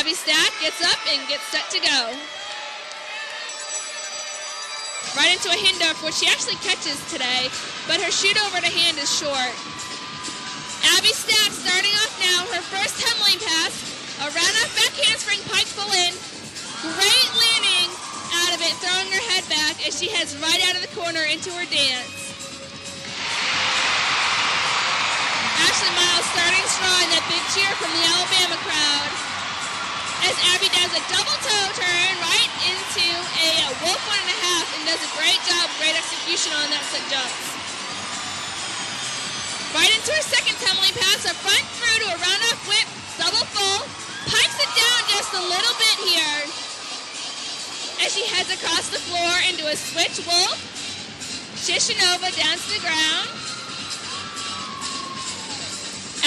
Abby Stack gets up and gets set to go. Right into a Hindorf, which she actually catches today, but her shoot over to hand is short. Abby Stack starting off now, her first tumbling pass, a round-off back handspring pike full in. Great landing out of it, throwing her head back as she heads right out of the corner into her dance. Ashley Miles starting strong, that big cheer from the Alabama crowd. As Abby does a double toe turn right into a wolf 1.5 and does a great job, great execution on that set jumps. Right into her second tumbling pass, a front through to a round-off whip, double full, pikes it down just a little bit here. As she heads across the floor into a switch wolf, Shishinova down to the ground.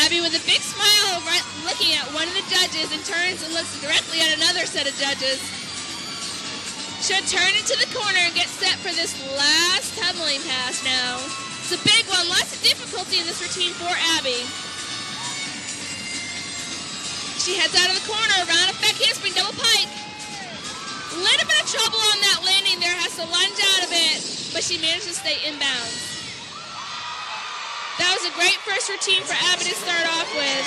Abby with a big smile right, looking at one of the judges and turns and looks directly at another set of judges. She'll turn into the corner and get set for this last tumbling pass now. It's a big one, lots of difficulty in this routine for Abby. She heads out of the corner, around a back handspring double pike. A little bit of trouble on that landing there, has to lunge out of it, but she managed to stay inbounds. That was a great first routine for Abby to start off with.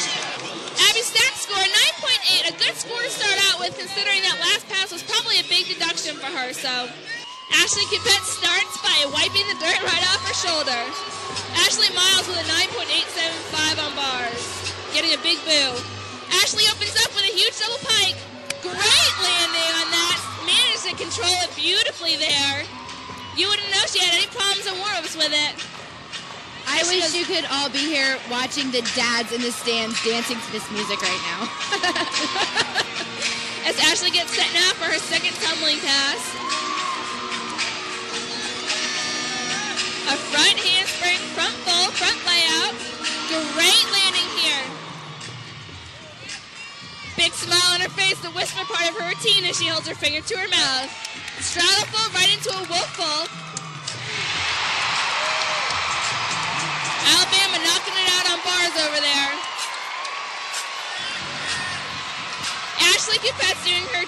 Abby's stat score, 9.8, a good score to start out with considering that last pass was probably a big deduction for her. So Ashley Kupets starts by wiping the dirt right off her shoulder. Ashley Miles with a 9.875 on bars, getting a big boo. Ashley opens up with a huge double pike. Great landing on that. Managed to control it beautifully there. You wouldn't know she had any problems or warm-ups with it. I wish you could all be here watching the dads in the stands dancing to this music right now. As Ashley gets set now for her second tumbling pass. A front handspring, front full, front layout. Great landing here. Big smile on her face, the whisper part of her routine as she holds her finger to her mouth. Straddle full right into a wolf full. Alabama knocking it out on bars over there. Ashley Kupets doing her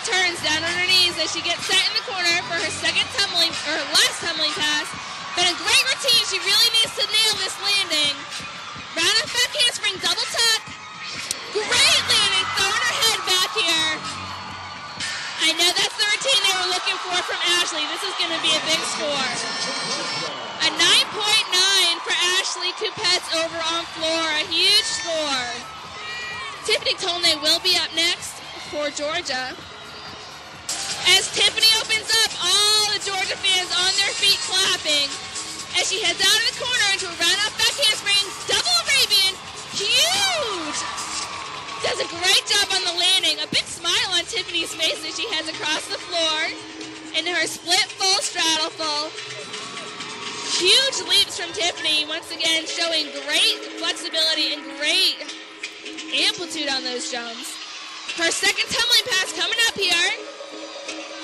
turns down on her knees as she gets set in the corner for her last tumbling pass. Been a great routine. She really needs to nail this landing. Round off back handspring, double tuck. Great landing, throwing her head back here. I know that's the routine they were looking for from Ashley. This is going to be a big score. A 9.9 for Ashley Kupets over on floor, a huge score. Tiffany Tolnay will be up next for Georgia. As Tiffany opens up, all the Georgia fans on their feet clapping. As she heads out of the corner into a round-off back handspring, double Arabian, huge! Does a great job on the landing. A big smile on Tiffany's face as she heads across the floor into her split full, straddle full. Huge leaps from Tiffany, once again showing great flexibility and great amplitude on those jumps. Her second tumbling pass coming up here.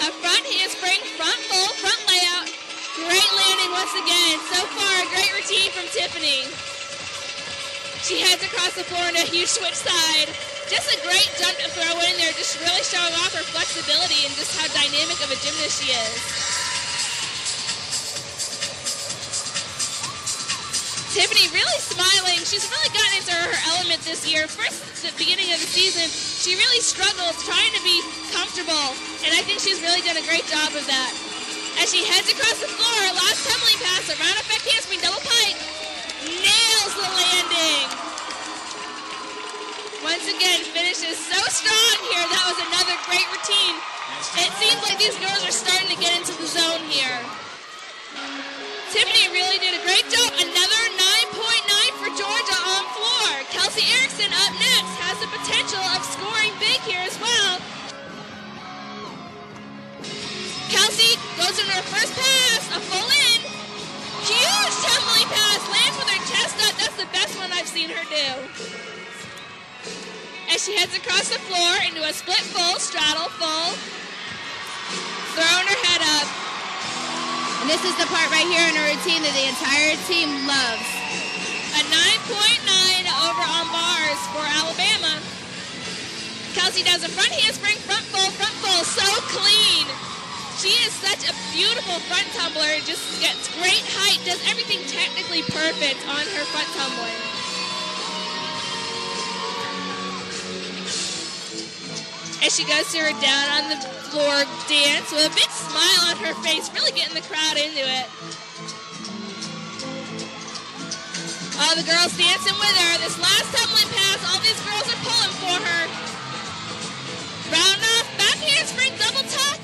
A front handspring, front full, front layout. Great landing once again. So far, a great routine from Tiffany. She heads across the floor into a huge switch side. Just a great jump to throw in there, just really showing off her flexibility and just how dynamic of a gymnast she is. Tiffany really smiling. She's really gotten into her element this year. First, at the beginning of the season, she really struggled trying to be comfortable, and I think she's really done a great job of that. As she heads across the floor, last tumbling pass, a round-off back handspring, double pike, nails the landing. Once again, finishes so strong here. That was another great routine. It seems like these girls are starting to get into the zone here. Tiffany really did a great job. Another 9.9 for Georgia on floor. Kelsey Ericksen up next has the potential of scoring big here as well. Kelsey goes into her first pass, a full in. Huge tumbling pass, lands with her chest up. That's the best one I've seen her do. As she heads across the floor into a split full, straddle full. Throwing her head up. And this is the part right here in her routine that the entire team loves. A 9.9 over on bars for Alabama. Kelsey Kelsey does a front handspring, front full, so clean. She is such a beautiful front tumbler, just gets great height, does everything technically perfect on her front tumbling. As she goes to her down on the floor dance with a big smile on her face, really getting the crowd into it. All the girls dancing with her. This last tumbling pass, all these girls are pulling for her. Round off, back handspring, double tuck.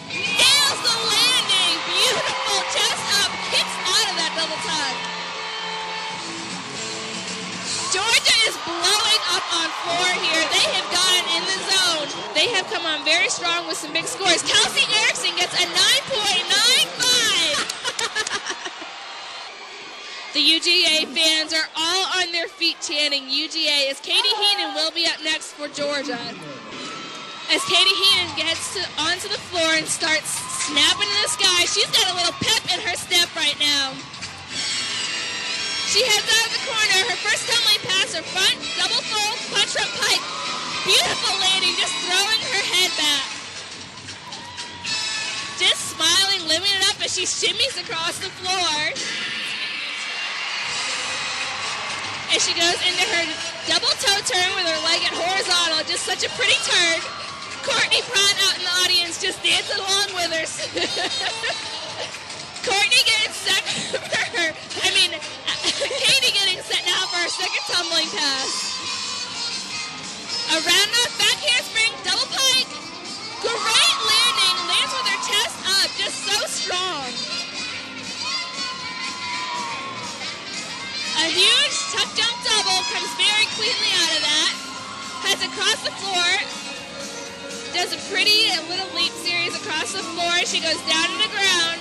Nails the landing. Beautiful chest up, kicks out of that double tuck. Georgia is blowing up on floor here. They have gotten in the zone. They have come on very strong with some big scores. Kelsey Ericksen gets a 9.95. The UGA fans are all on their feet chanting UGA as Katie Heenan will be up next for Georgia. As Katie Heenan gets onto the floor and starts snapping in the sky, she's got a little pep in her step right now. She heads out of the corner. Her first tumbling pass, her front, double full, punch front pike. Beautiful landing, just throwing her head back. Just smiling, living it up as she shimmies across the floor. As she goes into her double toe turn with her leg at horizontal, just such a pretty turn. Courtney Pratt out in the audience just dancing along with her. Courtney getting set for her, Katie getting set now for her second tumbling pass. A round off back handspring, double pike. Great landing, lands with her chest up, just so strong. A huge tuck jump double comes very cleanly out of that. Heads across the floor. Does a pretty little leap series across the floor. She goes down to the ground.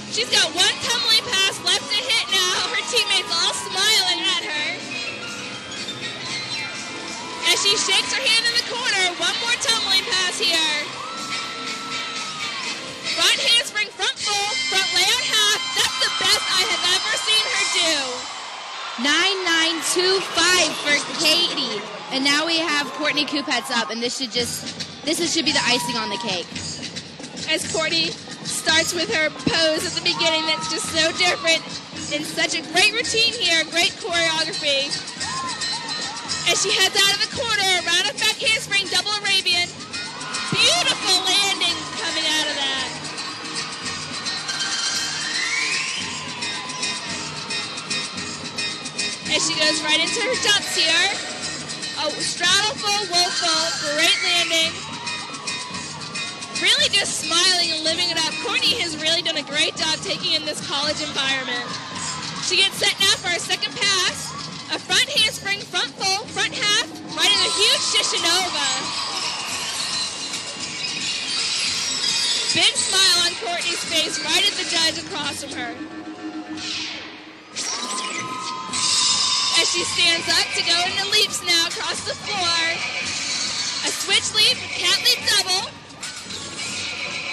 She's got one tumbling pass left to hit now. Her teammates all smiling at her. As she shakes her hand in the corner, one more tumbling pass here. Front handspring, front full, front layout half. That's the best I have ever seen her do. 9.925 for Katie. And now we have Courtney Kupets up, and this should be the icing on the cake. As Courtney starts with her pose at the beginning that's just so different and such a great routine here, great choreography. As she heads out of the corner, round of back handspring, double Arabian. Beautiful landing coming out of that. As she goes right into her jumps here. Oh, straddle full, roll full, great landing. Really just smiling and living it up. Courtney has really done a great job taking in this college environment. She gets set now for her second pass. A front handspring, front full, front half, right in a huge Shishinova. Big smile on Courtney's face, right at the judge across from her. As she stands up to go into leaps now across the floor. A switch leap, cat leap double.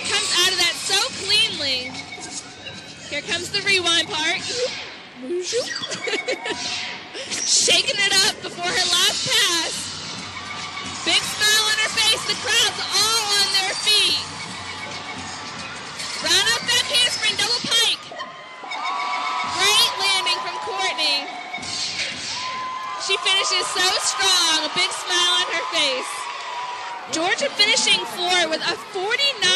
Comes out of that so cleanly. Here comes the rewind part. Shaking it up before her last pass. Big smile on her face. The crowd's all on their feet. Round up back handspring, double pike. Great landing from Courtney. She finishes so strong, a big smile on her face. Georgia finishing floor with a 49.95